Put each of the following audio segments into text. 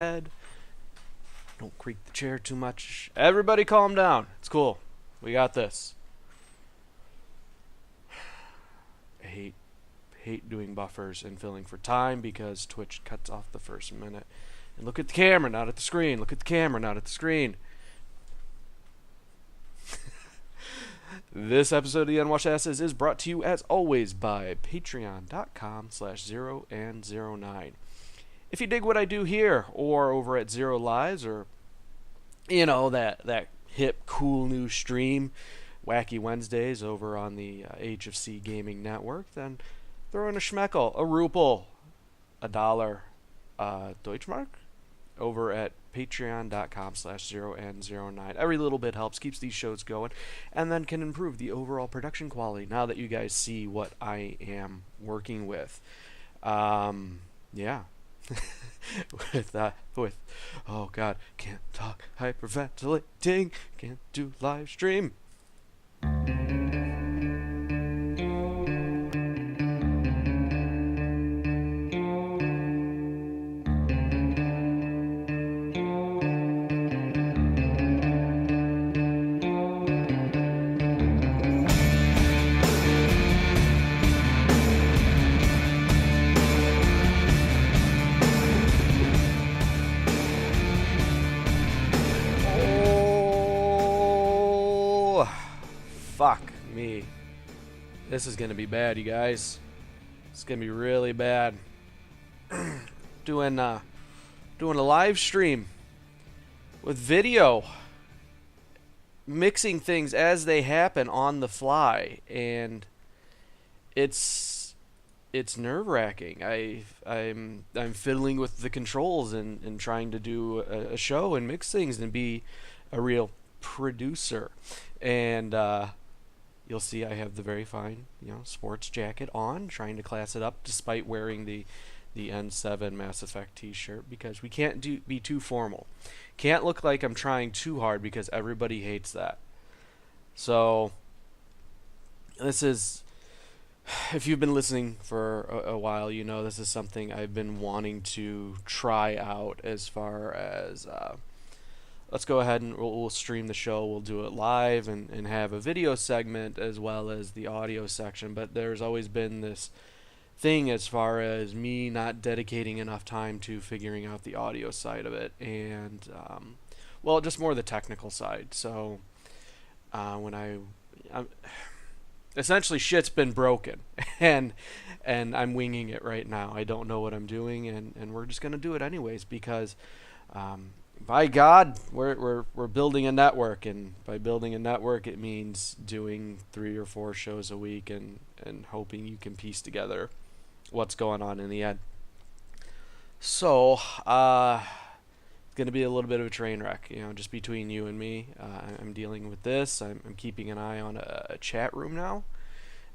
head. Don't creak the chair too much. Everybody calm down. It's cool. We got this. I hate doing buffers and filling for time because Twitch cuts off the first minute. And look at the camera, not at the screen. Look at the camera, not at the screen. This episode of the Unwashed Asses is brought to you as always by patreon.com/0 and 09. If you dig what I do here or over at Zero Lives or that hip cool new stream Wacky Wednesdays over on the HFC Gaming Network, then throw in a schmeckel, a ruple, a dollar, Deutschmark over at patreon.com/0 and 09. Every little bit helps, keeps these shows going, and then can improve the overall production quality now that you guys see what I am working with. Yeah. with oh god, can't talk, hyperventilating, can't do live stream. Fuck me. This is gonna be bad, you guys. It's gonna be really bad. doing a live stream with video, mixing things as they happen on the fly, and it's nerve-wracking. I'm fiddling with the controls and trying to do a show and mix things and be a real producer. And you'll see I have the very fine, sports jacket on, trying to class it up despite wearing the N7 Mass Effect t-shirt because we can't be too formal. Can't look like I'm trying too hard because everybody hates that. So this is, if you've been listening for a while, this is something I've been wanting to try out as far as let's go ahead and we'll stream the show. We'll do it live and have a video segment as well as the audio section. But there's always been this thing as far as me not dedicating enough time to figuring out the audio side of it. And, just more the technical side. So when I'm essentially shit's been broken. and I'm winging it right now. I don't know what I'm doing. And we're just going to do it anyways because by God, we're building a network, and by building a network, it means doing 3 or 4 shows a week, and hoping you can piece together what's going on in the end. So, it's gonna be a little bit of a train wreck, just between you and me. I'm dealing with this. I'm keeping an eye on a chat room now,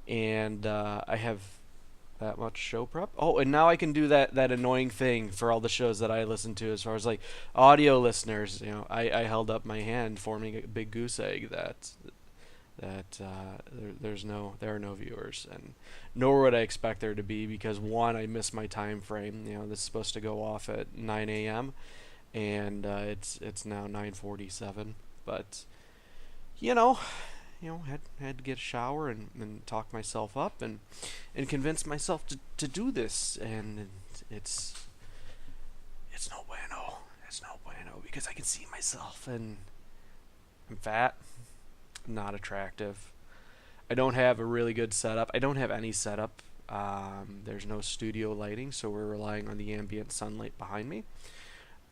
and I have that much show prep. Oh, and now I can do that annoying thing for all the shows that I listen to as far as like audio listeners. I held up my hand forming a big goose egg that there are no viewers, and nor would I expect there to be because one, I missed my time frame. This is supposed to go off at 9 a.m. and it's now 9:47. But had to get a shower and talk myself up and convince myself to do this, and it's no bueno. It's no bueno because I can see myself, and I'm fat, I'm not attractive. I don't have a really good setup. I don't have any setup. There's no studio lighting, so we're relying on the ambient sunlight behind me.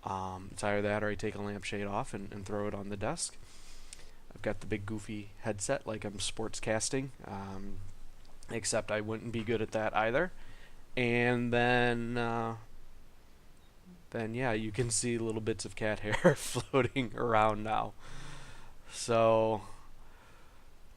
It's either that or I take a lampshade off and throw it on the desk. I've got the big goofy headset like I'm sportscasting, except I wouldn't be good at that either. And then yeah, you can see little bits of cat hair floating around now. So,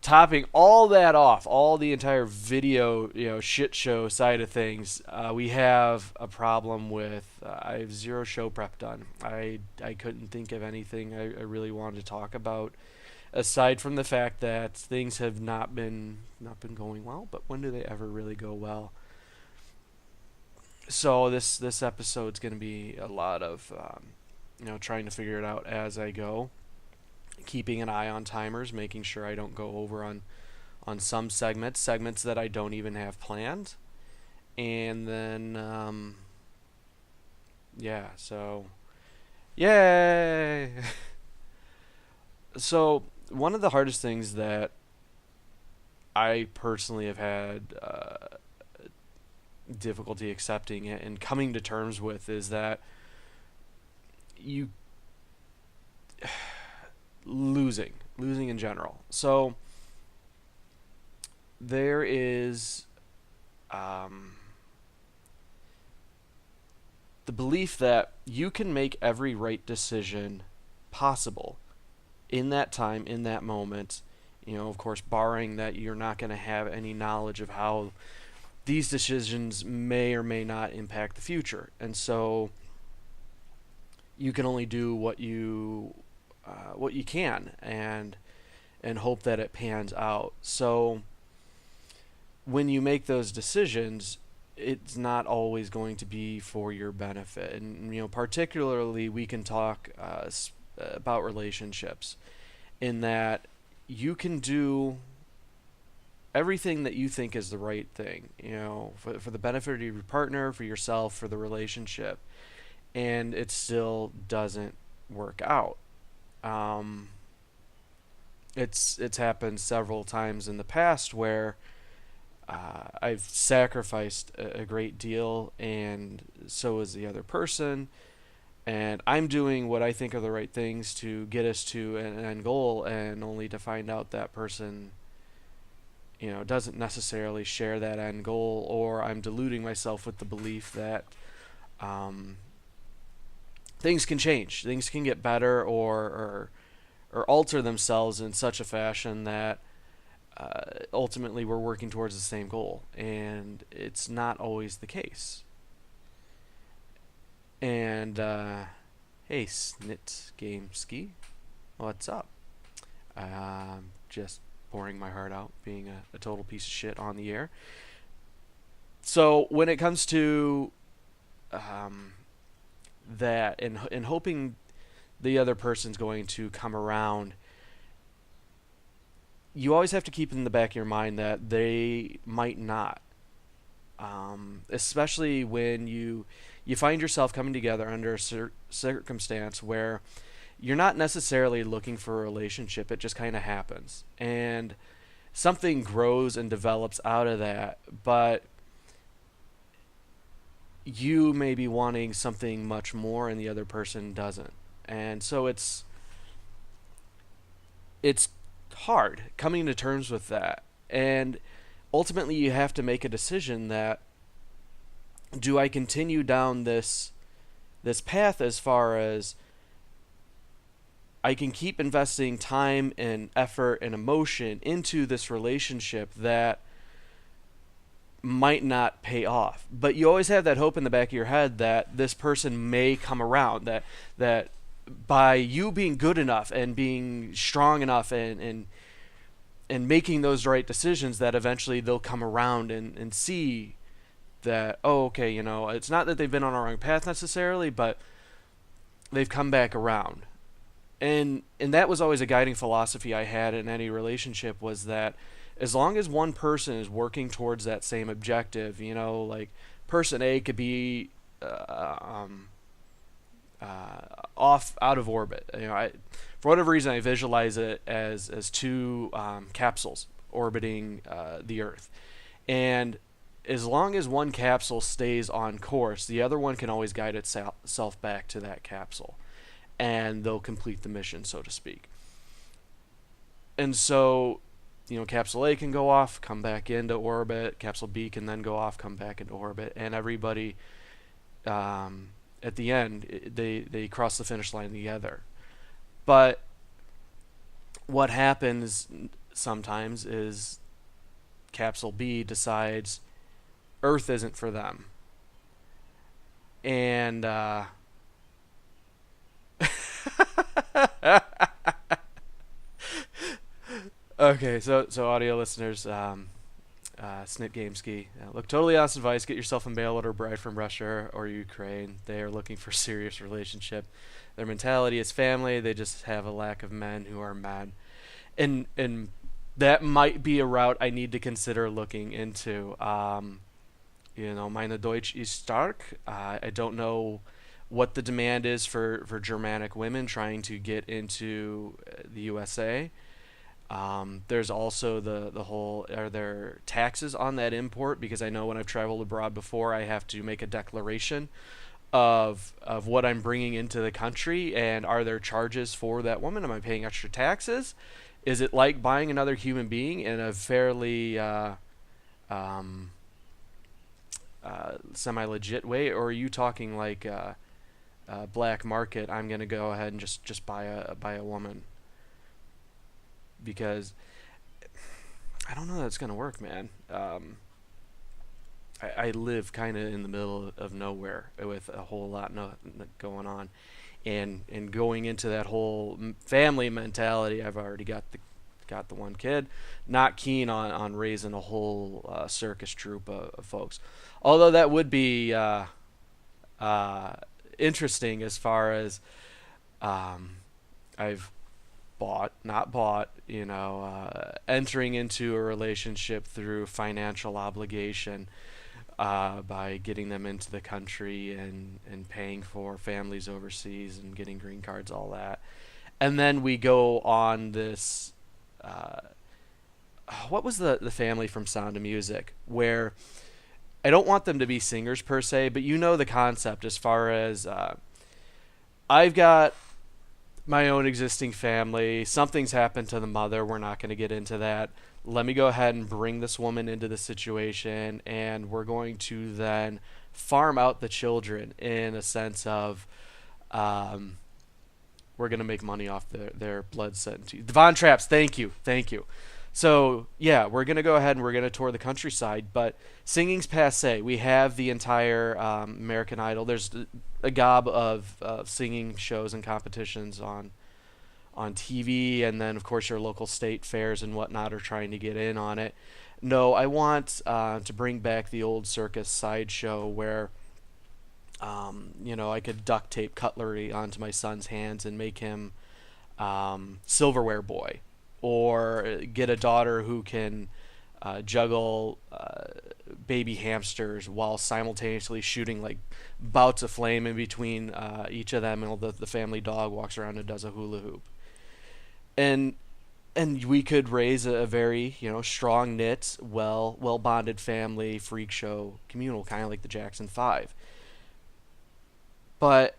topping all that off, all the entire video, shit show side of things, we have a problem with I have 0 show prep done. I couldn't think of anything I really wanted to talk about aside from the fact that things have not been going well. But when do they ever really go well? So this episode's going to be a lot of trying to figure it out as I go, keeping an eye on timers, making sure I don't go over on some segments that I don't even have planned, and then yeah, so yay. So one of the hardest things that I personally have had difficulty accepting it and coming to terms with is that you losing in general. So there is um, the belief that you can make every right decision possible in that time, in that moment. Of course, barring that you're not going to have any knowledge of how these decisions may or may not impact the future. And so you can only do what you can and hope that it pans out. So when you make those decisions, it's not always going to be for your benefit. And particularly we can talk about relationships in that you can do everything that you think is the right thing, for the benefit of your partner, for yourself, for the relationship, and it still doesn't work out. Um, it's happened several times in the past where I've sacrificed a great deal, and so is the other person. And I'm doing what I think are the right things to get us to an end goal, and only to find out that person, doesn't necessarily share that end goal, or I'm deluding myself with the belief that um, things can change, things can get better, or alter themselves in such a fashion that ultimately we're working towards the same goal, and it's not always the case. And hey, Snit Game Ski, what's up? Just pouring my heart out, being a total piece of shit on the air. So when it comes to um, that, and hoping the other person's going to come around, you always have to keep in the back of your mind that they might not. Especially when you find yourself coming together under a circumstance where you're not necessarily looking for a relationship, it just kind of happens, and something grows and develops out of that, but you may be wanting something much more and the other person doesn't. And so it's hard coming to terms with that. And ultimately you have to make a decision that, do I continue down this path as far as I can keep investing time and effort and emotion into this relationship that might not pay off. But you always have that hope in the back of your head that this person may come around, that by you being good enough and being strong enough and making those right decisions, that eventually they'll come around and see that, oh, okay, it's not that they've been on a wrong path necessarily, but they've come back around. And that was always a guiding philosophy I had in any relationship, was that as long as one person is working towards that same objective, like person A could be off out of orbit. For whatever reason, I visualize it as two capsules orbiting the Earth, and as long as one capsule stays on course, the other one can always guide itself back to that capsule, and they'll complete the mission, so to speak. And so, capsule A can go off, come back into orbit. Capsule B can then go off, come back into orbit, and everybody, at the end, they cross the finish line together. But what happens sometimes is capsule B decides Earth isn't for them, and okay, so audio listeners, Snit Gameski. Look, totally honest advice. Get yourself a mail order bride from Russia or Ukraine. They are looking for a serious relationship. Their mentality is family. They just have a lack of men who are men. And that might be a route I need to consider looking into. Meine Deutsch ist stark. I don't know what the demand is for Germanic women trying to get into the USA. There's also the whole, are there taxes on that import? Because I know when I've traveled abroad before, I have to make a declaration of what I'm bringing into the country, and are there charges for that woman? Am I paying extra taxes? Is it like buying another human being in a fairly um, semi-legit way, or are you talking like black market? I'm gonna go ahead and just buy a woman because I don't know that's gonna work, man. I live kind of in the middle of nowhere with a whole lot going on, and going into that whole family mentality. I've already got the one kid. Not keen on raising a whole circus troupe of folks. Although that would be uh, interesting as far as um, I've not bought, entering into a relationship through financial obligation by getting them into the country and paying for families overseas and getting green cards, all that. And then we go on this. Uh, what was the family from Sound of Music where I don't want them to be singers per se, but you know the concept as far as I've got my own existing family. Something's happened to the mother. We're not going to get into that. Let me go ahead and bring this woman into the situation, and we're going to then farm out the children in a sense of um, we're going to make money off their blood, sweat, and teeth. Devon Traps, thank you. Thank you. So, yeah, we're going to go ahead and we're going to tour the countryside, but singing's passe. We have the entire American Idol. There's a gob of singing shows and competitions on TV, and then, of course, your local state fairs and whatnot are trying to get in on it. No, I want to bring back the old circus sideshow where I could duct tape cutlery onto my son's hands and make him silverware boy, or get a daughter who can juggle baby hamsters while simultaneously shooting like bouts of flame in between each of them, and the family dog walks around and does a hula hoop. And we could raise a very strong knit, well bonded family freak show communal, kind of like the Jackson Five. But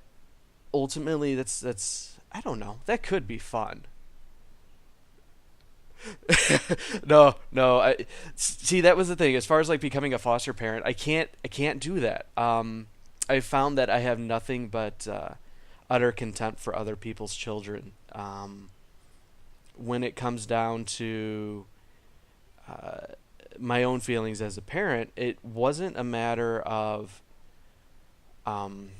ultimately, that's I don't know. That could be fun. No, no. See, that was the thing. As far as like becoming a foster parent, I can't do that. I found that I have nothing but utter contempt for other people's children. When it comes down to uh, my own feelings as a parent, it wasn't a matter of um,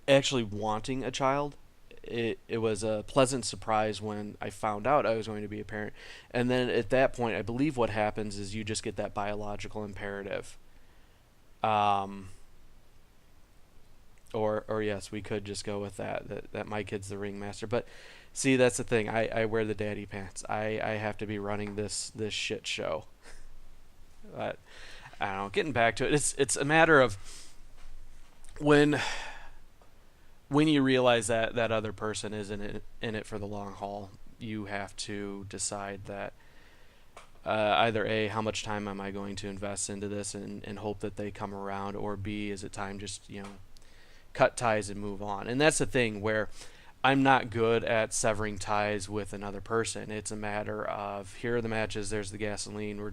actually wanting a child. It was a pleasant surprise when I found out I was going to be a parent. And then at that point, I believe what happens is you just get that biological imperative. Um, or yes, we could just go with that my kid's the ringmaster. But see, that's the thing. I wear the daddy pants. I have to be running this shit show. But I don't know. Getting back to it, it's a matter of when you realize that other person is in it for the long haul. You have to decide that either A, how much time am I going to invest into this and hope that they come around, or B, is it time just cut ties and move on. And that's the thing where I'm not good at severing ties with another person. It's a matter of, here are the matches, there's the gasoline, we're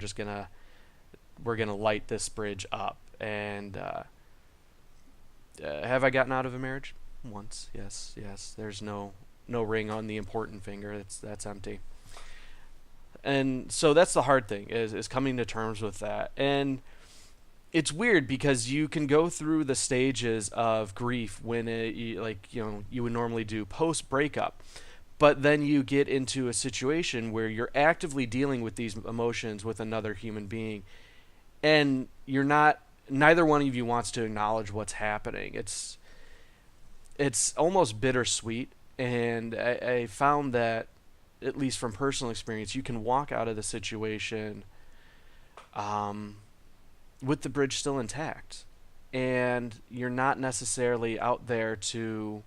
gonna light this bridge up. And have I gotten out of a marriage? Once, yes. There's no ring on the important finger. That's empty. And so that's the hard thing is coming to terms with that. And it's weird because you can go through the stages of grief when you would normally do post breakup, But then you get into a situation where you're actively dealing with these emotions with another human being, and you're not. Neither one of you wants to acknowledge what's happening. It's almost bittersweet, and I found that, at least from personal experience, you can walk out of the situation um, with the bridge still intact, and you're not necessarily out there to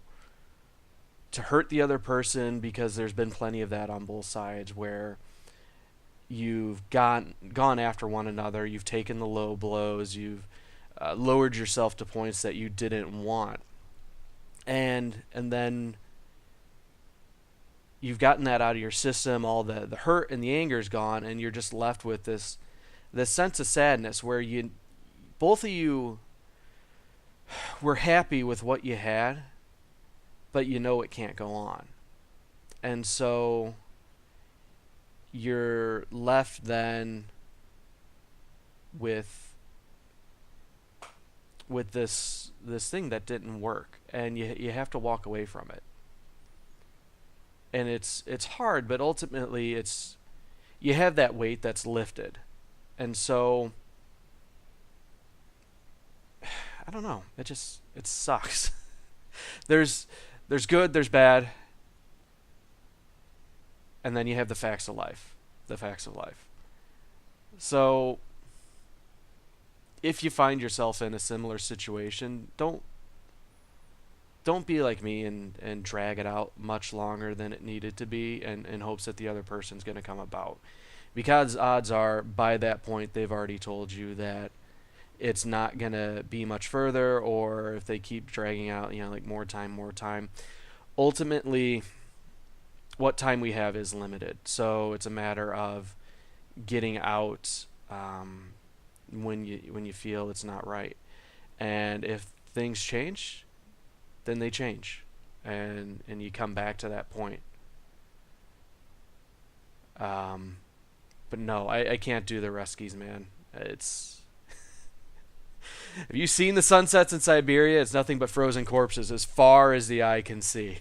hurt the other person, because there's been plenty of that on both sides where you've gone after one another, you've taken the low blows, you've lowered yourself to points that you didn't want, and then you've gotten that out of your system, all the hurt and the anger is gone, and you're just left with this sense of sadness where you both of you were happy with what you had, but you know it can't go on. And so you're left then with this thing that didn't work, and you have to walk away from it. And it's hard, but ultimately it's you have that weight that's lifted. And so I don't know, it sucks. there's there's good, there's bad, and then you have the facts of life. The facts of life. So if you find yourself in a similar situation, don't be like me and drag it out much longer than it needed to be, and in hopes that the other person's going to come about. Because odds are, by that point, they've already told you that it's not going to be much further, or if they keep dragging out, like more time, more time. Ultimately, what time we have is limited. So it's a matter of getting out when you feel it's not right. And if things change, then they change, and you come back to that point. But no, I can't do the Ruskies, man. It's have you seen the sunsets in Siberia? It's nothing but frozen corpses as far as the eye can see.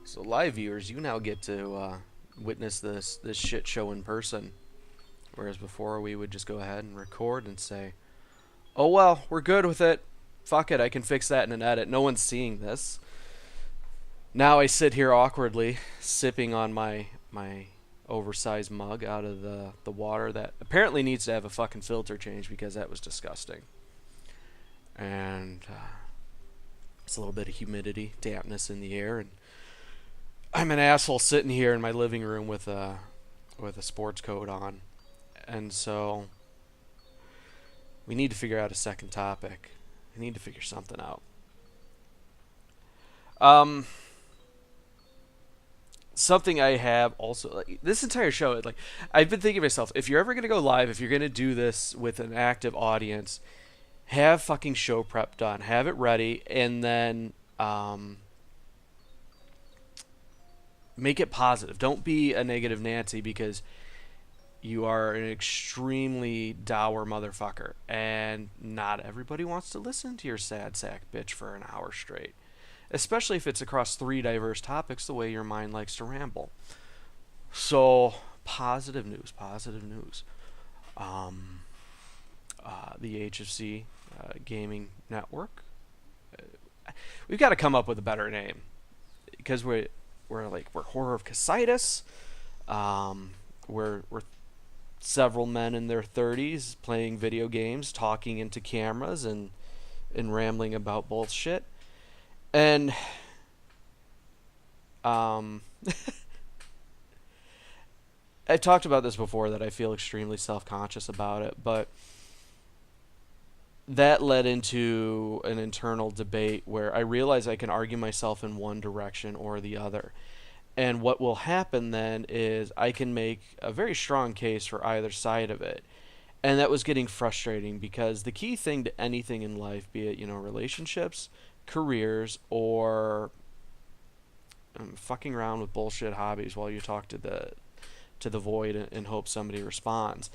So live viewers, you now get to witness this shit show in person, whereas before we would just go ahead and record and say, "Oh well, we're good with it. Fuck it, I can fix that in an edit. No one's seeing this." Now I sit here awkwardly, sipping on my oversized mug out of the water that apparently needs to have a fucking filter change, because that was disgusting. And it's a little bit of humidity, dampness in the air, and I'm an asshole sitting here in my living room with a sports coat on. And so we need to figure out a second topic. We need to figure something out. Something I have also, like, this entire show, like, I've been thinking to myself, if you're ever going to go live, if you're going to do this with an active audience, have fucking show prep done, have it ready, and then make it positive. Don't be a negative Nancy, because you are an extremely dour motherfucker, and not everybody wants to listen to your sad sack bitch for an hour straight, especially if it's across 3 diverse topics, the way your mind likes to ramble. So positive news, positive news. The HFC Gaming Network. We've got to come up with a better name, because we're Horror of Casitas. We're several men in their 30s playing video games, talking into cameras, and rambling about bullshit. And I've talked about this before, that I feel extremely self-conscious about it, but that led into an internal debate where I realize I can argue myself in one direction or the other. And what will happen then is I can make a very strong case for either side of it. And that was getting frustrating because the key thing to anything in life, be it, relationships, careers, or fucking around with bullshit hobbies while you talk to the void and hope somebody responds,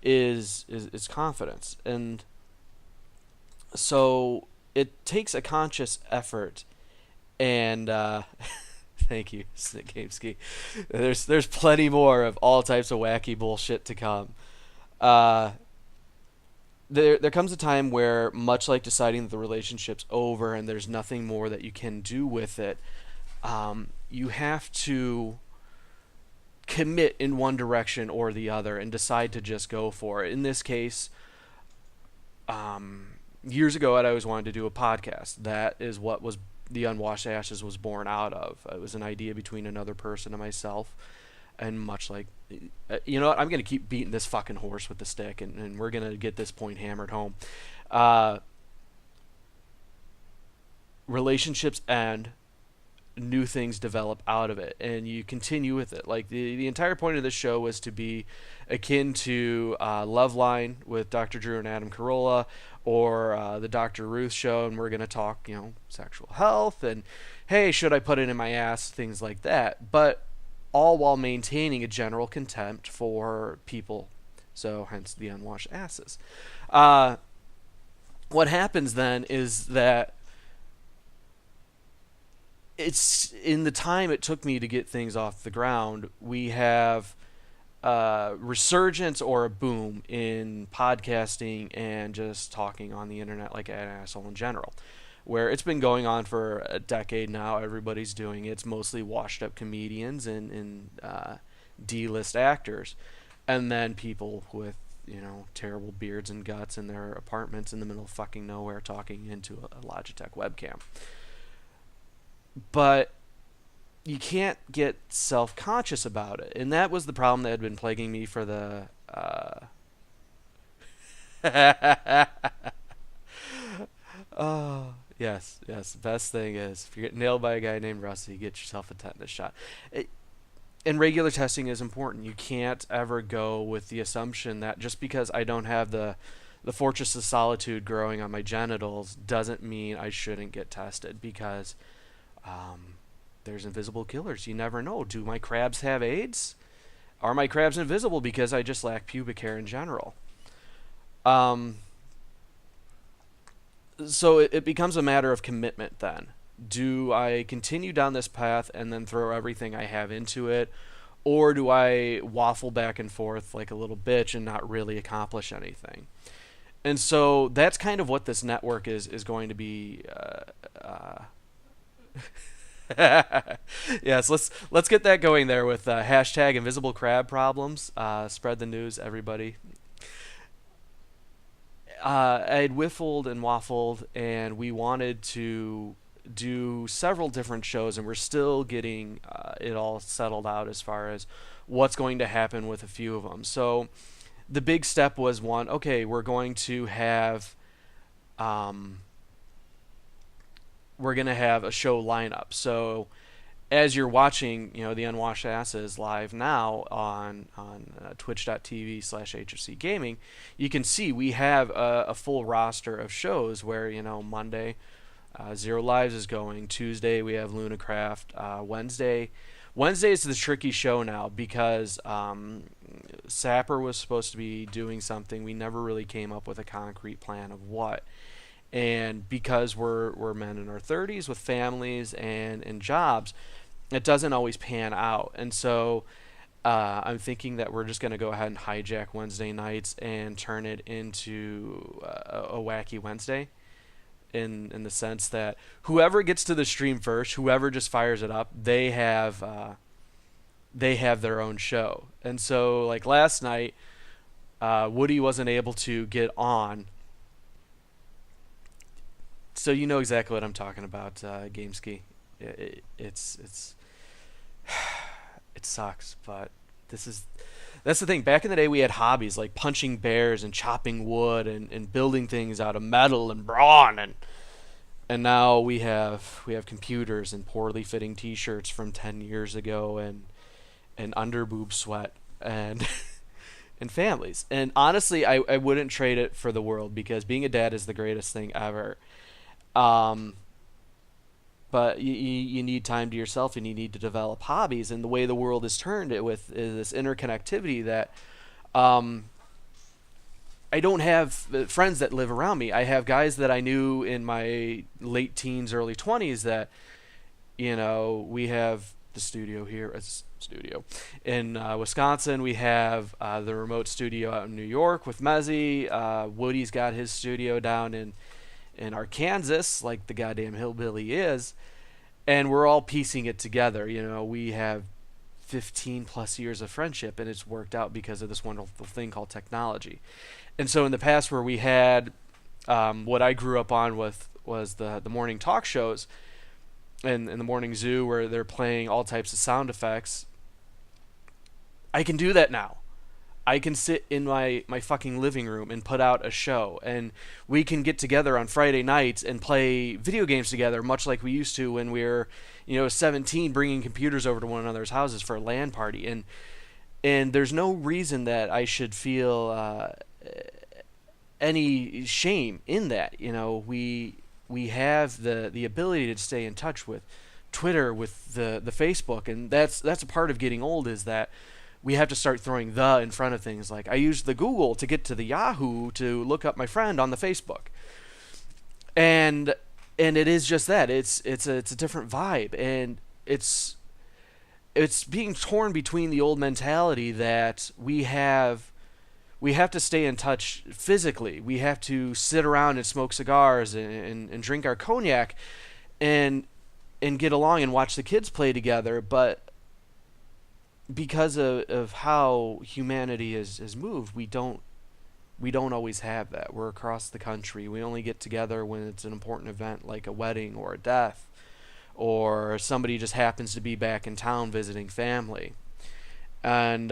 is confidence. And so it takes a conscious effort and thank you, Snick Gameski. There's plenty more of all types of wacky bullshit to come. Uh, there comes a time where, much like deciding that the relationship's over and there's nothing more that you can do with it, you have to commit in one direction or the other and decide to just go for it. In this case, years ago, I'd always wanted to do a podcast. That is what was the Unwashed Ashes was born out of. It was an idea between another person and myself. And much like, you know what, I'm going to keep beating this fucking horse with the stick, and we're going to get this point hammered home. Uh, Relationships end, new things develop out of it, and you continue with it. Like, the entire point of this show was to be akin to Loveline with Dr. Drew and Adam Carolla, or the Dr. Ruth show, and we're going to talk, sexual health, and hey, should I put it in my ass, things like that. But all while maintaining a general contempt for people. So, hence the unwashed asses. What happens then is that it's in the time it took me to get things off the ground, we have a resurgence or a boom in podcasting and just talking on the internet like an asshole in general, where it's been going on for a decade now. Everybody's doing it. It's mostly washed up comedians and D-list actors, and then people with terrible beards and guts in their apartments in the middle of fucking nowhere talking into a Logitech webcam. But you can't get self-conscious about it, and that was the problem that had been plaguing me for the oh, yes. The best thing is, if you get nailed by a guy named Rusty, get yourself a tetanus shot. And regular testing is important. You can't ever go with the assumption that just because I don't have the Fortress of Solitude growing on my genitals doesn't mean I shouldn't get tested, because there's invisible killers. You never know. Do my crabs have AIDS? Are my crabs invisible because I just lack pubic hair in general? So it becomes a matter of commitment then. Do I continue down this path and then throw everything I have into it? Or do I waffle back and forth like a little bitch and not really accomplish anything? And so that's kind of what this network is going to be. Yes, let's get that going there with hashtag invisible crab problems. Spread the news, everybody. I had whiffled and waffled, and we wanted to do several different shows, and we're still getting it all settled out as far as what's going to happen with a few of them. So the big step was, one, okay, we're going to have a show lineup. So as you're watching, the Unwashed Asses live now on twitch.tv/HFC Gaming, you can see we have a full roster of shows where, Monday, Zero Lives is going. Tuesday, we have Lunacraft. Wednesday is the tricky show now because Sapper was supposed to be doing something. We never really came up with a concrete plan of what. And because we're men in our 30s with families and jobs, it doesn't always pan out. And so I'm thinking that we're just going to go ahead and hijack Wednesday nights and turn it into a wacky Wednesday, in the sense that whoever gets to the stream first, whoever just fires it up, they have their own show. And so, like last night, Woody wasn't able to get on. So you know exactly what I'm talking about, GameSki. It's it sucks, but this is That's the thing. Back in the day, we had hobbies like punching bears and chopping wood and building things out of metal and brawn, and now we have computers and poorly fitting T-shirts from 10 years ago, and underboob sweat and and families. And honestly, I wouldn't trade it for the world because being a dad is the greatest thing ever. Um, but you need time to yourself and you need to develop hobbies. And the way the world is turned it with is this interconnectivity that um, I don't have friends that live around me. I have guys that I knew in my late teens, early 20s that, we have the studio here. It's studio in Wisconsin. We have the remote studio out in New York with Mezzy. Woody's got his studio down in Arkansas, like the goddamn hillbilly is, and we're all piecing it together. We have 15 plus years of friendship, and it's worked out because of this wonderful thing called technology. And so in the past, where we had what I grew up on with was the morning talk shows and the morning zoo where they're playing all types of sound effects. I can do that now. I can sit in my fucking living room and put out a show, and we can get together on Friday nights and play video games together, much like we used to when we were, 17, bringing computers over to one another's houses for a LAN party. And there's no reason that I should feel any shame in that. We have the ability to stay in touch with Twitter, with the Facebook, and that's a part of getting old, is that we have to start throwing the in front of things. Like I use the Google to get to the Yahoo to look up my friend on the Facebook, and it is just that it's a different vibe, and it's being torn between the old mentality that we have to stay in touch physically. We have to sit around and smoke cigars and drink our cognac and get along and watch the kids play together. But because of how humanity has moved, we don't always have that. We're across the country. We only get together when it's an important event like a wedding or a death, or somebody just happens to be back in town visiting family. And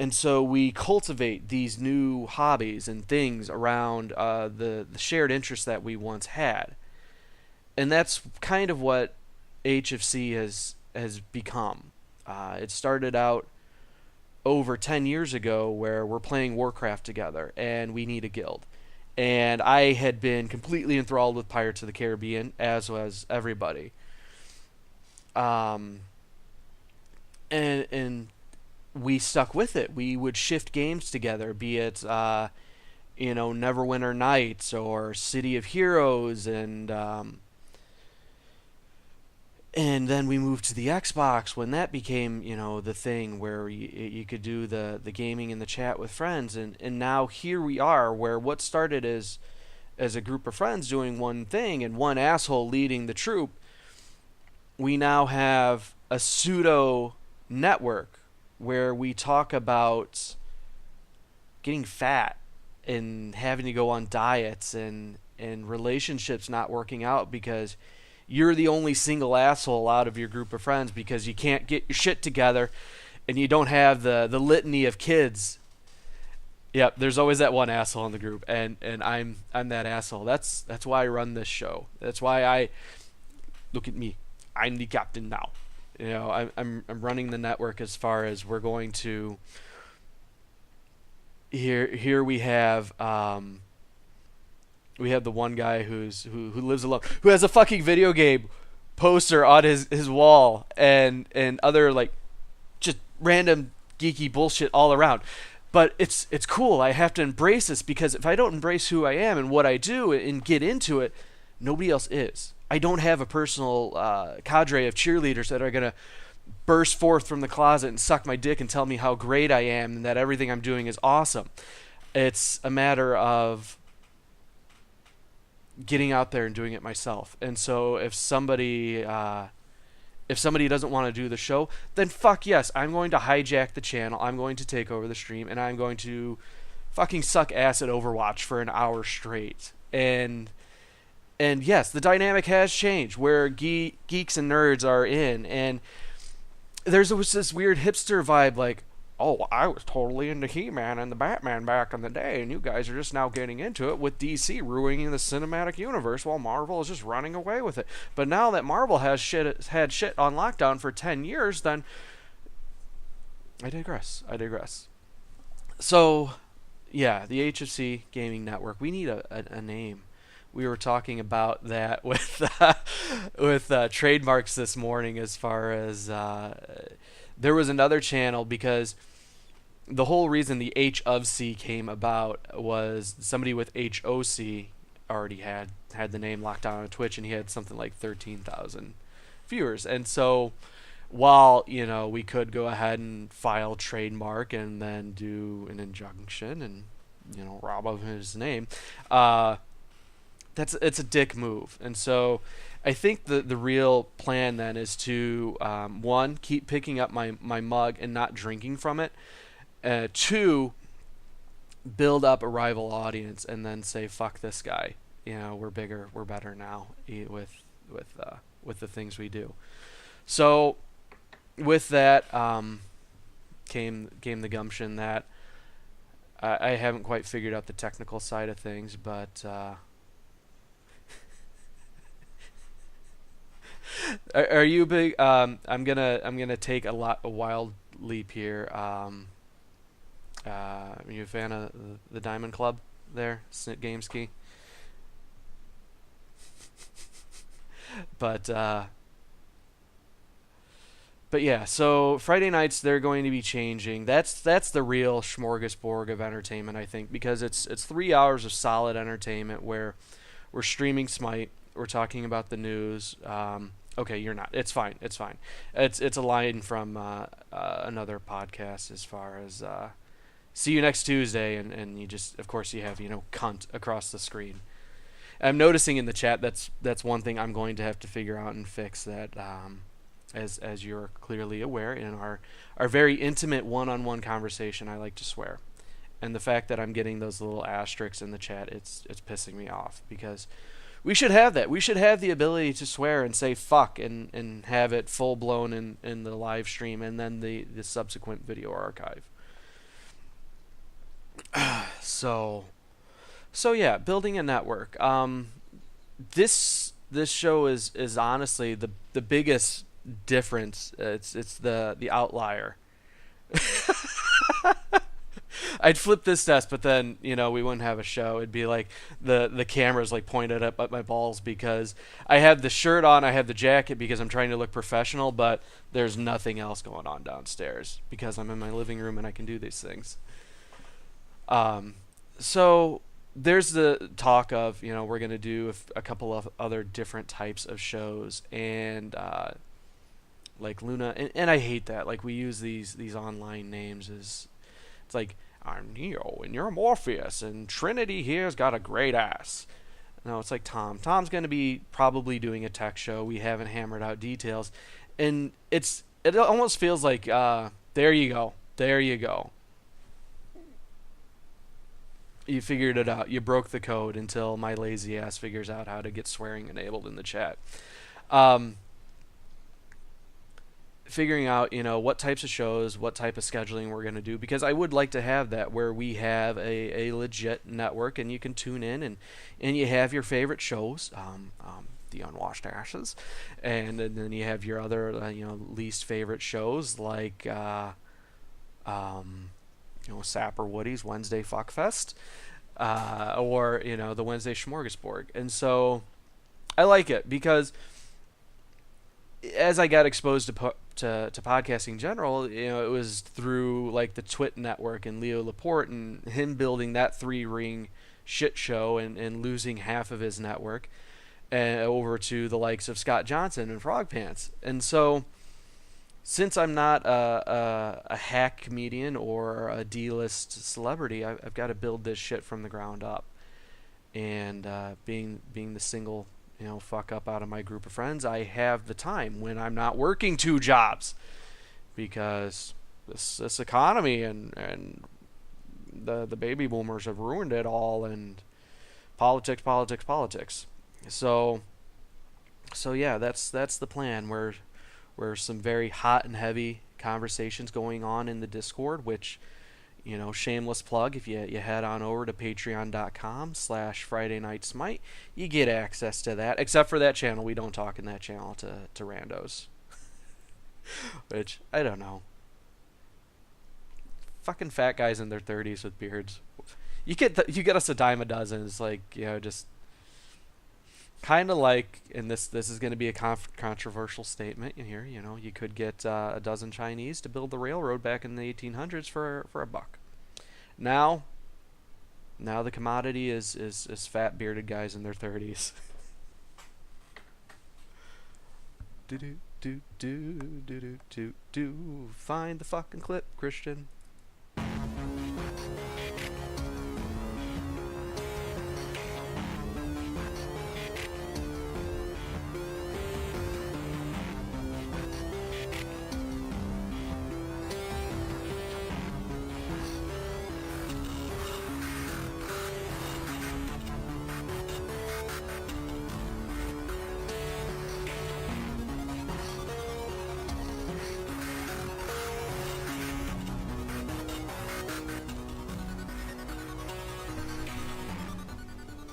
and so we cultivate these new hobbies and things around the shared interests that we once had. And that's kind of what HFC has become. It started out over 10 years ago where we're playing Warcraft together and we need a guild. And I had been completely enthralled with Pirates of the Caribbean, as was everybody. Um, and we stuck with it. We would shift games together, be it Neverwinter Nights or City of Heroes, and then we moved to the Xbox when that became the thing where you could do the gaming and the chat with friends, and now here we are where what started as a group of friends doing one thing and one asshole leading the troop, we now have a pseudo network where we talk about getting fat and having to go on diets and relationships not working out because you're the only single asshole out of your group of friends because you can't get your shit together and you don't have the litany of kids. Yep, there's always that one asshole in the group, and I'm that asshole. That's why I run this show. That's why I look at me. I'm the captain now. I'm running the network as far as we're going to. Here we have the one guy who lives alone, who has a fucking video game poster on his wall, and other like just random geeky bullshit all around. But it's cool. I have to embrace this because if I don't embrace who I am and what I do and get into it, nobody else is. I don't have a personal cadre of cheerleaders that are gonna burst forth from the closet and suck my dick and tell me how great I am and that everything I'm doing is awesome. It's a matter of getting out there and doing it myself. And so if somebody doesn't want to do the show, then fuck yes, I'm going to hijack the channel. I'm going to take over the stream and I'm going to fucking suck ass at Overwatch for an hour straight. And yes, the dynamic has changed where geeks and nerds are in, and was this weird hipster vibe, like, oh, I was totally into He-Man and the Batman back in the day, and you guys are just now getting into it with DC ruining the cinematic universe while Marvel is just running away with it. But now that Marvel has had shit on lockdown for 10 years, then I digress. I digress. So, yeah, the HFC Gaming Network. We need a name. We were talking about that with trademarks this morning. As far as there was another channel, because the whole reason the H of C came about was somebody with HOC already had the name locked down on Twitch, and he had something like 13,000 viewers. And so, while we could go ahead and file trademark and then do an injunction and rob of his name, it's a dick move. And so I think the real plan then is to one, keep picking up my mug and not drinking from it. Two, build up a rival audience and then say fuck this guy. We're bigger, we're better now with the things we do. So with that came the gumption that I haven't quite figured out the technical side of things, but are you big? I'm gonna take a wild leap here. Are you a fan of the Diamond Club there, Snit Gameski? But yeah, so Friday nights they're going to be changing. That's the real smorgasbord of entertainment, I think, because it's 3 hours of solid entertainment where we're streaming Smite, we're talking about the news. Okay, you're not. It's fine. It's fine. It's a line from another podcast as far as see you next Tuesday, and you just, of course, you have cunt across the screen. I'm noticing in the chat that's one thing I'm going to have to figure out and fix, that as you're clearly aware, in our very intimate one-on-one conversation, I like to swear. And the fact that I'm getting those little asterisks in the chat, it's pissing me off, because we should have that. We should have the ability to swear and say fuck and have it full blown in the live stream and then the subsequent video archive. So yeah, building a network. This show is honestly the biggest difference. It's the outlier. I'd flip this desk, but then we wouldn't have a show. It'd be like the cameras like pointed up at my balls, because I have the shirt on, I have the jacket because I'm trying to look professional, but there's nothing else going on downstairs because I'm in my living room and I can do these things. So there's the talk of we're gonna do a couple of other different types of shows, and like Luna, and I hate that, like we use these online names as it's like, I'm Neo and you're Morpheus and Trinity here's got a great ass. No, it's like Tom's going to be probably doing a tech show. We haven't hammered out details, and it almost feels like there you go, you figured it out, you broke the code until my lazy ass figures out how to get swearing enabled in the chat. Figuring out what types of shows, what type of scheduling we're going to do, because I would like to have that where we have a legit network and you can tune in and you have your favorite shows, the Unwashed Ashes, and then you have your other least favorite shows like Sapper Woody's Wednesday Fuckfest, or the Wednesday Smorgasbord. And so I like it because as I got exposed to podcasting in general, it was through like the Twit network and Leo Laporte and him building that 3-ring shit show and losing half of his network over to the likes of Scott Johnson and Frog Pants. And so since I'm not a hack comedian or a D-list celebrity, I've got to build this shit from the ground up. And being the single fuck up out of my group of friends, I have the time when I'm not working 2 jobs, because this economy and the baby boomers have ruined it all, and politics. So yeah, that's the plan. We're where some very hot and heavy conversations going on in the Discord, which, shameless plug, if you head on over to patreon.com/, Friday Night Smite, you get access to that. Except for that channel, we don't talk in that channel to randos. Which, I don't know. Fucking fat guys in their 30s with beards. You get us a dime a dozen. It's like, just kind of like, and this is going to be a controversial statement in here. You could get a dozen Chinese to build the railroad back in the 1800s for a buck. Now the commodity is fat bearded guys in their 30s. do do do do do do do do. Find the fucking clip, Christian.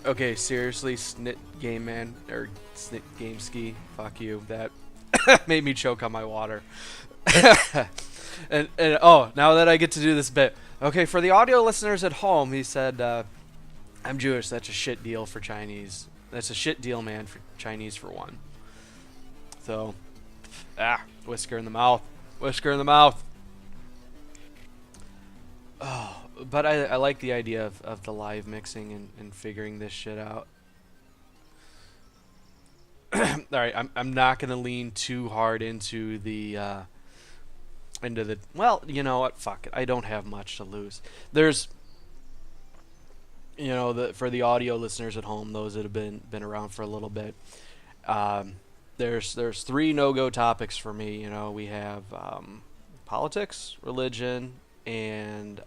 Okay, seriously, Snit Game Man, or Snit Game Ski, fuck you. That made me choke on my water. and oh, now that I get to do this bit. Okay, for the audio listeners at home, he said, I'm Jewish, that's a shit deal for Chinese. That's a shit deal, man, for Chinese for one. So, whisker in the mouth. Whisker in the mouth. Oh, but I like the idea of the live mixing and figuring this shit out. Alright, I'm not gonna lean too hard into the well, you know what, fuck it. I don't have much to lose. There's for the audio listeners at home, those that have been around for a little bit, there's three no-go topics for me. We have politics, religion, and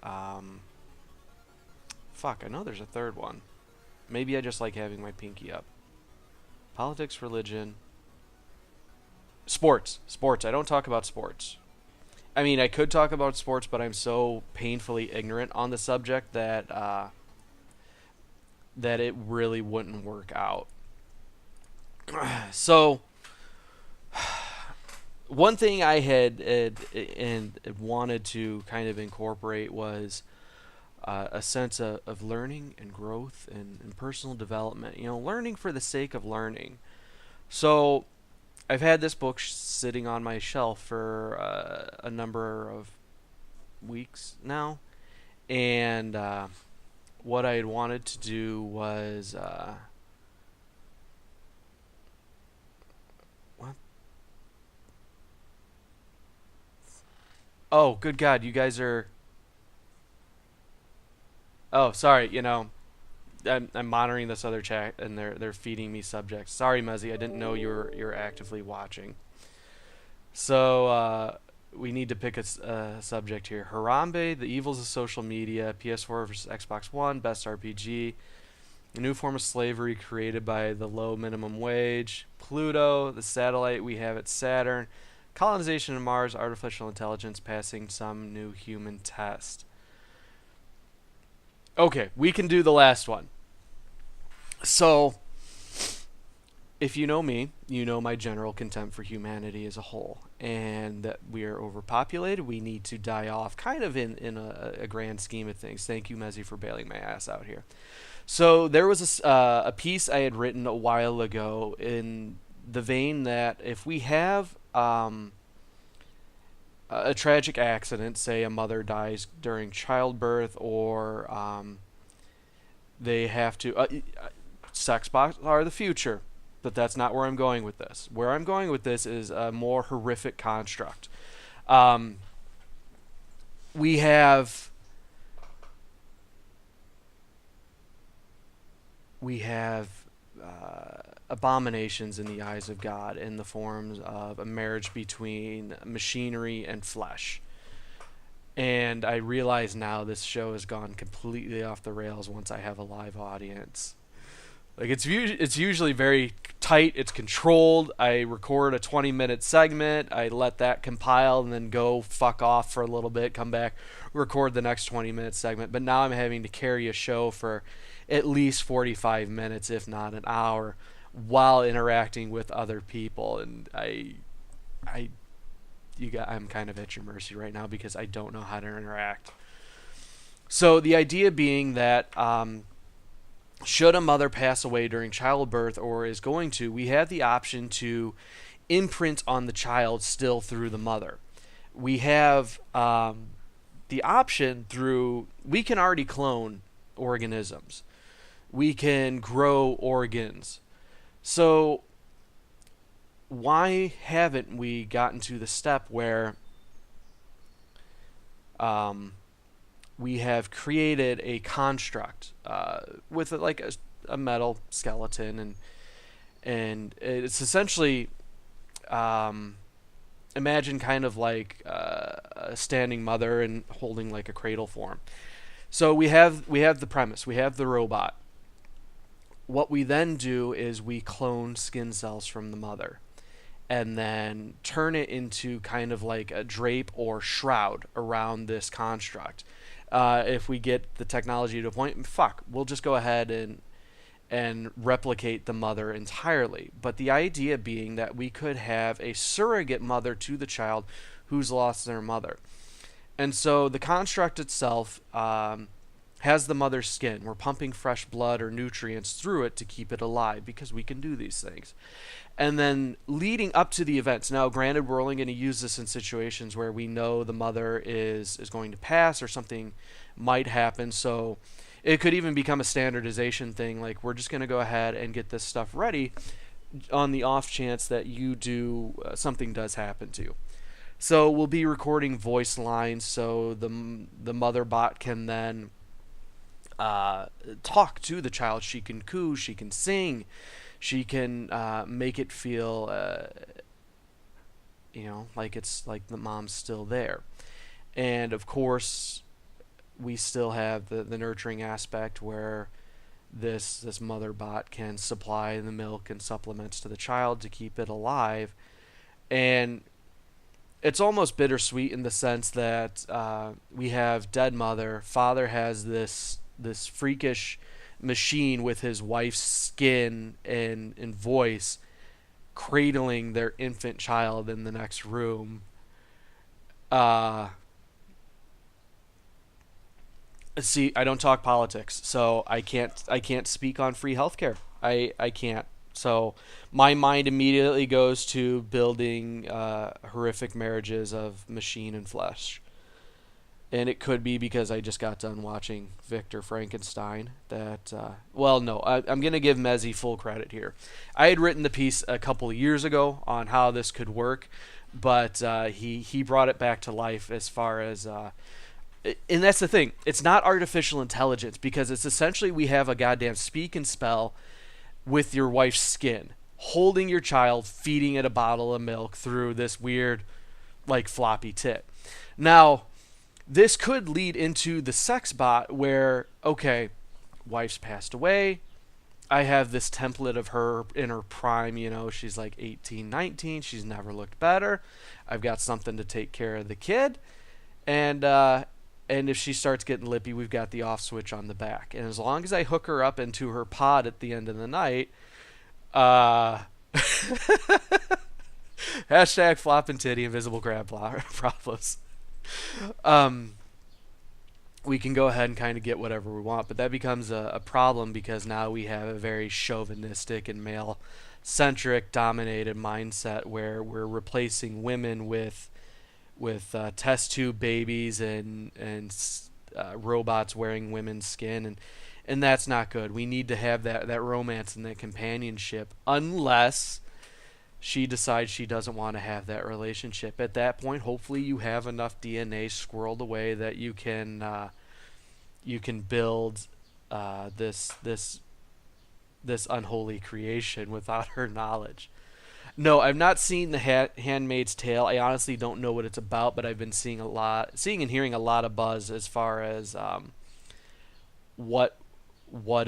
fuck, I know there's a third one. Maybe I just like having my pinky up. Politics, religion, sports. I don't talk about sports. I mean, I could talk about sports, but I'm so painfully ignorant on the subject that it really wouldn't work out. So, one thing I had and wanted to kind of incorporate was a sense of learning and growth and personal development. Learning for the sake of learning. So, I've had this book sitting on my shelf for a number of weeks now, and what I had wanted to do was what? Oh, good God, you guys are. Oh, sorry. I'm monitoring this other chat, and they're feeding me subjects. Sorry, Muzzy, I didn't know you're actively watching. So we need to pick a subject here. Harambe, the evils of social media, PS4 versus Xbox One, best RPG, a new form of slavery created by the low minimum wage, Pluto, the satellite we have at Saturn, colonization of Mars, artificial intelligence passing some new human test. Okay, we can do the last one. So, if you know me, you know my general contempt for humanity as a whole, and that we are overpopulated. We need to die off, kind of in a grand scheme of things. Thank you, Mezzy, for bailing my ass out here. So there was a piece I had written a while ago in the vein that if we have a tragic accident, say a mother dies during childbirth, or they have to sex bots are the future, but that's not where I'm going with this. Where I'm going with this is a more horrific construct. We have abominations in the eyes of God in the forms of a marriage between machinery and flesh. And I realize now this show has gone completely off the rails once I have a live audience. Like it's usually very tight. It's controlled. I record a 20-minute segment. I let that compile and then go fuck off for a little bit. Come back, record the next 20-minute segment. But now I'm having to carry a show for at least 45 minutes, if not an hour, while interacting with other people. And I, I'm kind of at your mercy right now because I don't know how to interact. So the idea being that should a mother pass away during childbirth or is going to, we have the option to imprint on the child still through the mother. We have the option through, we can already clone organisms, we can grow organs. So, why haven't we gotten to the step where we have created a construct with like a metal skeleton, and it's essentially imagine kind of like a standing mother and holding like a cradle form. So we have the premise, we have the robot. What we then do is we clone skin cells from the mother and then turn it into kind of like a drape or shroud around this construct. If we get the technology to a point, fuck, we'll just go ahead and replicate the mother entirely. But the idea being that we could have a surrogate mother to the child who's lost their mother. And so the construct itself has the mother's skin. We're pumping fresh blood or nutrients through it to keep it alive because we can do these things. And then leading up to the events. Now, granted, we're only going to use this in situations where we know the mother is going to pass or something might happen. So it could even become a standardization thing. Like, we're just going to go ahead and get this stuff ready on the off chance that you do something does happen to you. So we'll be recording voice lines so the mother bot can then talk to the child. She can coo, she can sing, she can make it feel, like it's like the mom's still there. And of course, we still have the nurturing aspect where this mother bot can supply the milk and supplements to the child to keep it alive. And it's almost bittersweet in the sense that we have dead mother, father has this freakish machine with his wife's skin and voice cradling their infant child in the next room. See, I don't talk politics, so I can't speak on free healthcare. I can't. So my mind immediately goes to building horrific marriages of machine and flesh. And it could be because I just got done watching Victor Frankenstein. I'm going to give Mezzi full credit here. I had written the piece a couple of years ago on how this could work, but he brought it back to life as far as... and that's the thing. It's not artificial intelligence because it's essentially we have a goddamn speak and spell with your wife's skin, holding your child, feeding it a bottle of milk through this weird, like, floppy tit. Now... this could lead into the sex bot where, okay, wife's passed away. I have this template of her in her prime, she's like 18, 19. She's never looked better. I've got something to take care of the kid. And if she starts getting lippy, we've got the off switch on the back. And as long as I hook her up into her pod at the end of the night, hashtag flop and titty invisible crab problems. We can go ahead and kind of get whatever we want, but that becomes a problem because now we have a very chauvinistic and male-centric dominated mindset where we're replacing women with test tube babies and robots wearing women's skin, and that's not good. We need to have that romance and that companionship, unless she decides she doesn't want to have that relationship. At that point, hopefully you have enough DNA squirreled away that you can build this unholy creation without her knowledge. No, I've not seen the Handmaid's Tale. I honestly don't know what it's about, but I've been seeing and hearing a lot of buzz as far as what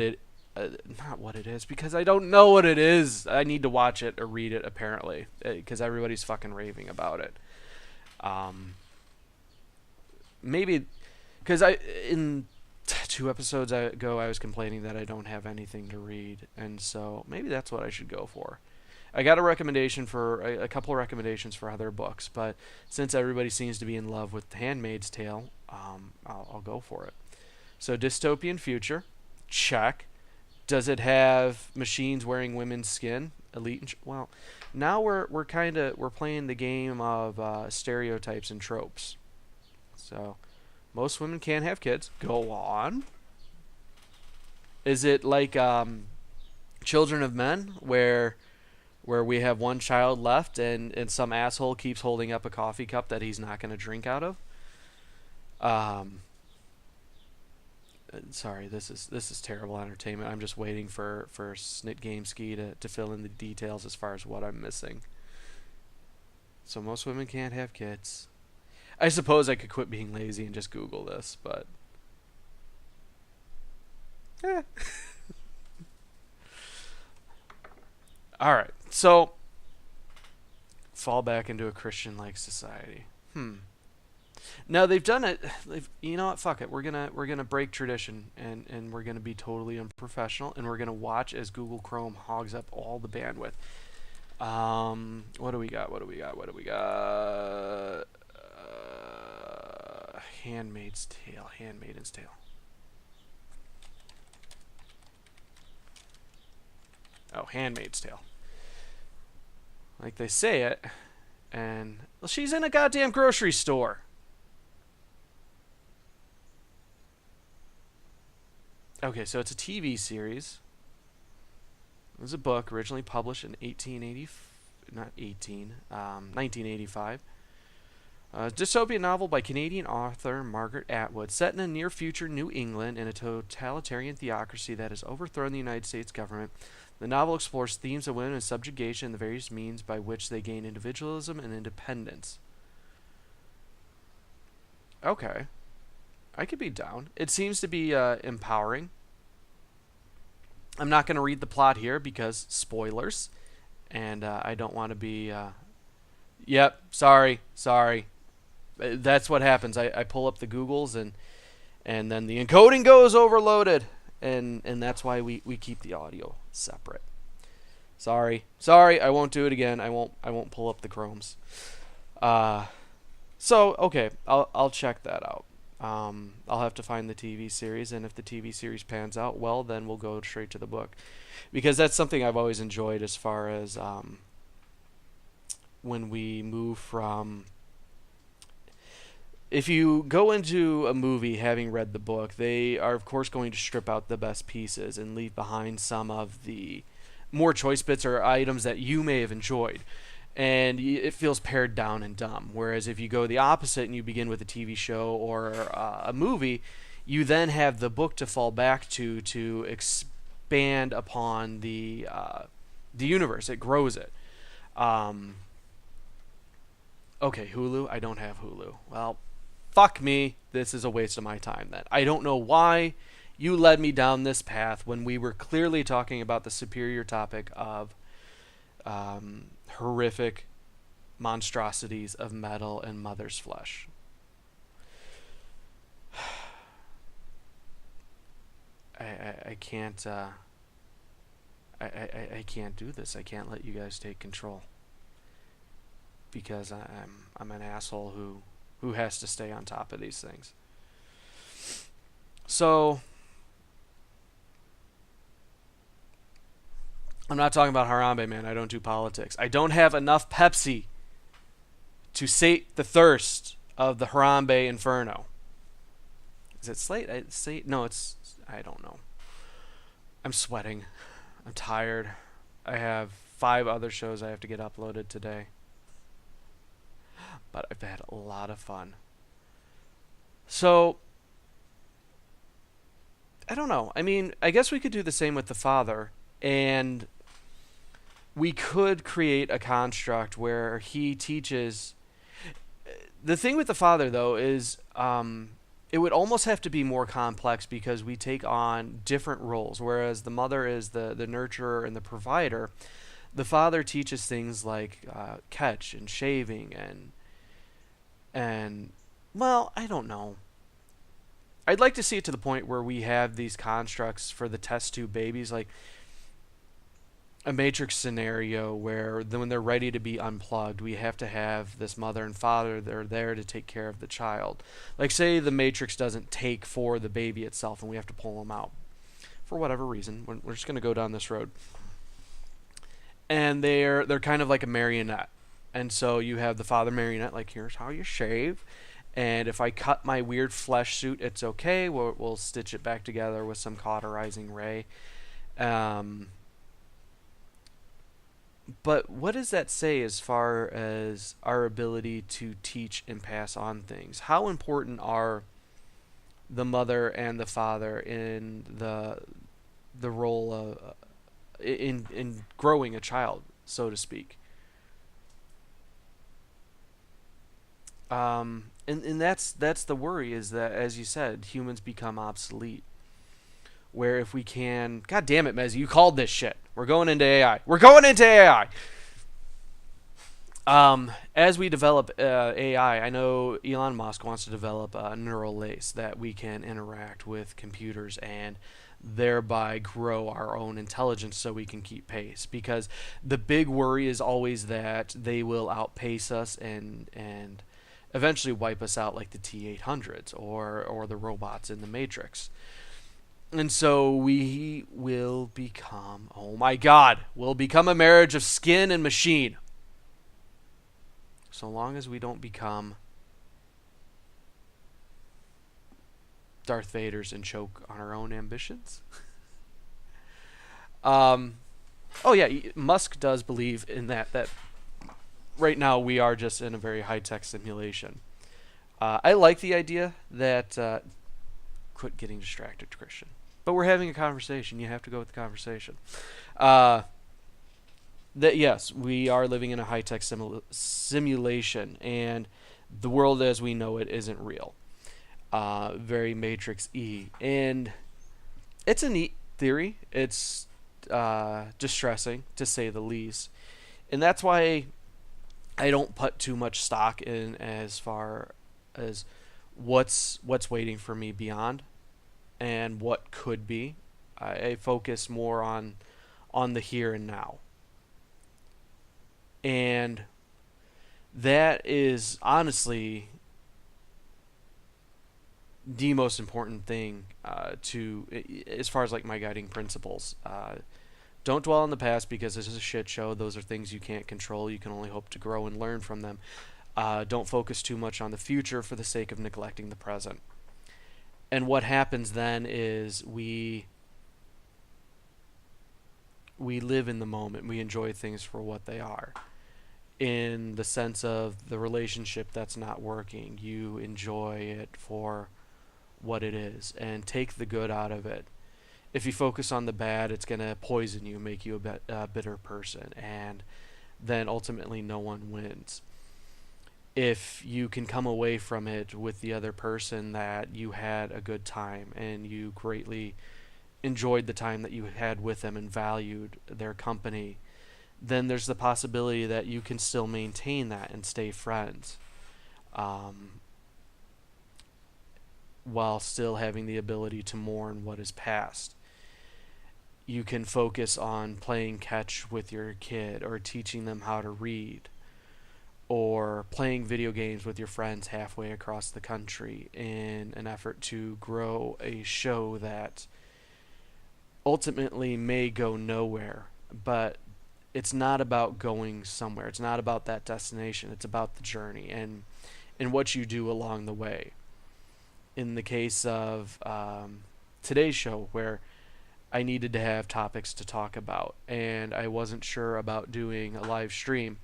it not what it is, because I don't know what it is. I need to watch it or read it, apparently, because everybody's fucking raving about it. Um, maybe because I in 2 episodes ago I was complaining that I don't have anything to read, and so maybe that's what I should go for. I got a recommendation for a couple of recommendations for other books, but since everybody seems to be in love with *Handmaid's Tale*, I'll go for it. So, dystopian future, check. Does it have machines wearing women's skin? Elite. Well, now we're playing the game of stereotypes and tropes. So, most women can't have kids. Go on. Is it like Children of Men, where we have one child left and some asshole keeps holding up a coffee cup that he's not going to drink out of? Um, Sorry, this is terrible entertainment. I'm just waiting for Snit Gameski to fill in the details as far as what I'm missing. So most women can't have kids. I suppose I could quit being lazy and just Google this, but eh. All right. So fall back into a Christian-like society. No, they've done it. You know what? Fuck it. We're gonna break tradition and we're gonna be totally unprofessional and we're gonna watch as Google Chrome hogs up all the bandwidth. What do we got? What do we got? What do we got? Handmaid's Tale. Handmaiden's Tale. Oh, Handmaid's Tale. Like they say it, and well, she's in a goddamn grocery store. Okay, so it's a TV series. It was a book originally published in 1880, not 18, 1985. A dystopian novel by Canadian author Margaret Atwood, set in a near-future New England in a totalitarian theocracy that has overthrown the United States government. The novel explores themes of women and subjugation and the various means by which they gain individualism and independence. Okay. I could be down. It seems to be empowering. I'm not going to read the plot here because spoilers, and I don't want to be. Yep, sorry. That's what happens. I pull up the Googles and then the encoding goes overloaded, and that's why we keep the audio separate. Sorry. I won't do it again. I won't pull up the Chromes. So okay, I'll check that out. I'll have to find the TV series, and if the TV series pans out well, then we'll go straight to the book, because that's something I've always enjoyed as far as when we move from. If you go into a movie having read the book, they are of course going to strip out the best pieces and leave behind some of the more choice bits or items that you may have enjoyed. And it feels pared down and dumb. Whereas if you go the opposite and you begin with a TV show or a movie, you then have the book to fall back to expand upon the universe. It grows it. Okay, Hulu. I don't have Hulu. Well, fuck me. This is a waste of my time then. I don't know why you led me down this path when we were clearly talking about the superior topic of horrific monstrosities of metal and mother's flesh. I can't I can't do this. I can't let you guys take control because I'm an asshole who has to stay on top of these things. So I'm not talking about Harambe, man. I don't do politics. I don't have enough Pepsi to sate the thirst of the Harambe Inferno. Is it Slate? No, it's... I don't know. I'm sweating. I'm tired. I have 5 other shows I have to get uploaded today. But I've had a lot of fun. So... I don't know. I mean, I guess we could do the same with the father, and we could create a construct where he teaches. The thing with the father, though, is it would almost have to be more complex because we take on different roles. Whereas the mother is the nurturer and the provider, the father teaches things like catch and shaving and well, I don't know. I'd like to see it to the point where we have these constructs for the test tube babies, like a matrix scenario where when they're ready to be unplugged, we have to have this mother and father that are there to take care of the child. Like, say the matrix doesn't take for the baby itself and we have to pull them out for whatever reason. We're just going to go down this road. And they're kind of like a marionette. And so you have the father marionette, like, here's how you shave. And if I cut my weird flesh suit, it's okay. We'll stitch it back together with some cauterizing ray. Um, but what does that say as far as our ability to teach and pass on things? How important are the mother and the father in the role of in growing a child, so to speak? And that's the worry, is that, as you said, humans become obsolete. Where if we can, God damn it, Mez, you called this shit. We're going into AI. We're going into AI. As we develop AI, I know Elon Musk wants to develop a neural lace that we can interact with computers and thereby grow our own intelligence so we can keep pace. Because the big worry is always that they will outpace us and eventually wipe us out like the T-800s or the robots in the Matrix. And so we will become, oh my God, we'll become a marriage of skin and machine. So long as we don't become Darth Vaders and choke on our own ambitions. um, oh yeah, Musk does believe in that right now we are just in a very high-tech simulation. I like the idea that quit getting distracted, Christian. But we're having a conversation. You have to go with the conversation. Uh, that yes, we are living in a high-tech simulation, and the world as we know it isn't real. Very Matrix E, and it's a neat theory. It's distressing to say the least, and that's why I don't put too much stock in as far as what's waiting for me beyond and what could be. I focus more on the here and now, and that is honestly the most important thing to as far as like my guiding principles. Don't dwell on the past because this is a shit show. Those are things you can't control. You can only hope to grow and learn from them. Don't focus too much on the future for the sake of neglecting the present. And what happens then is we live in the moment. We enjoy things for what they are. In the sense of the relationship that's not working, you enjoy it for what it is and take the good out of it. If you focus on the bad, it's going to poison you, make you a bitter person, and then ultimately no one wins. If you can come away from it with the other person that you had a good time and you greatly enjoyed the time that you had with them and valued their company, then there's the possibility that you can still maintain that and stay friends, um, while still having the ability to mourn what is past. You can focus on playing catch with your kid or teaching them how to read or playing video games with your friends halfway across the country in an effort to grow a show that ultimately may go nowhere, but it's not about going somewhere. It's not about that destination. It's about the journey and what you do along the way. In the case of today's show, where I needed to have topics to talk about, and I wasn't sure about doing a live stream,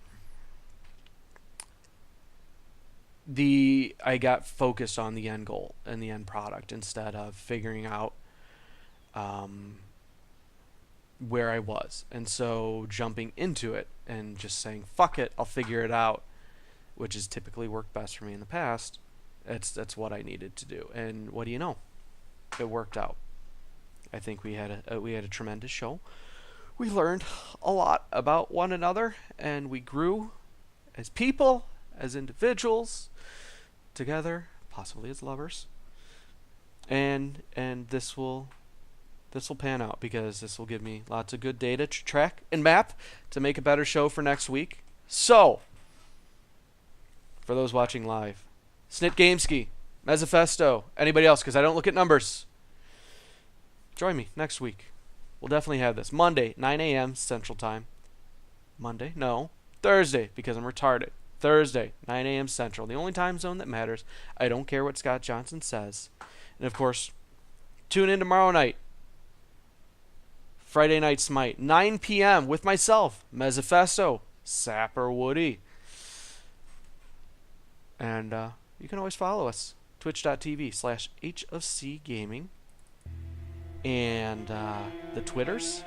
I got focused on the end goal and the end product instead of figuring out um, where I was. And so jumping into it and just saying, fuck it, I'll figure it out, which has typically worked best for me in the past, That's what I needed to do. And what do you know? It worked out. I think we had a tremendous show. We learned a lot about one another, and we grew as people, as individuals, together, possibly as lovers. And this will pan out because this will give me lots of good data to track and map to make a better show for next week. So, for those watching live, Snit Gamesky, Mezzafesto, anybody else, because I don't look at numbers, join me next week. We'll definitely have this. Monday, 9 a.m. Central Time. Monday? No. Thursday, because I'm retarded. Thursday, 9 a.m. Central. The only time zone that matters. I don't care what Scott Johnson says. And, of course, tune in tomorrow night. Friday Night Smite, 9 p.m. with myself, Mezzafesto, Sapper Woody. And you can always follow us, twitch.tv/HofC Gaming. And the Twitters,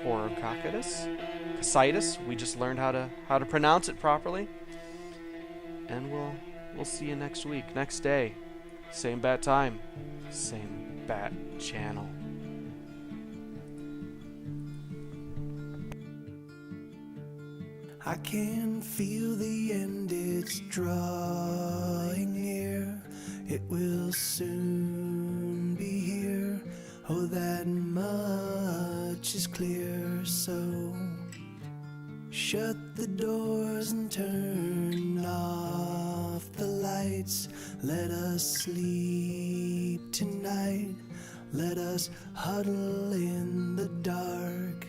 Horror Cocytus, Casitus. We just learned how to pronounce it properly. And we'll see you next week, next day. Same bat time, same bat channel. I can feel the end, it's drawing near. It will soon be here. Oh, that much is clear. So shut the doors and turn off the lights. Let us sleep tonight. Let us huddle in the dark.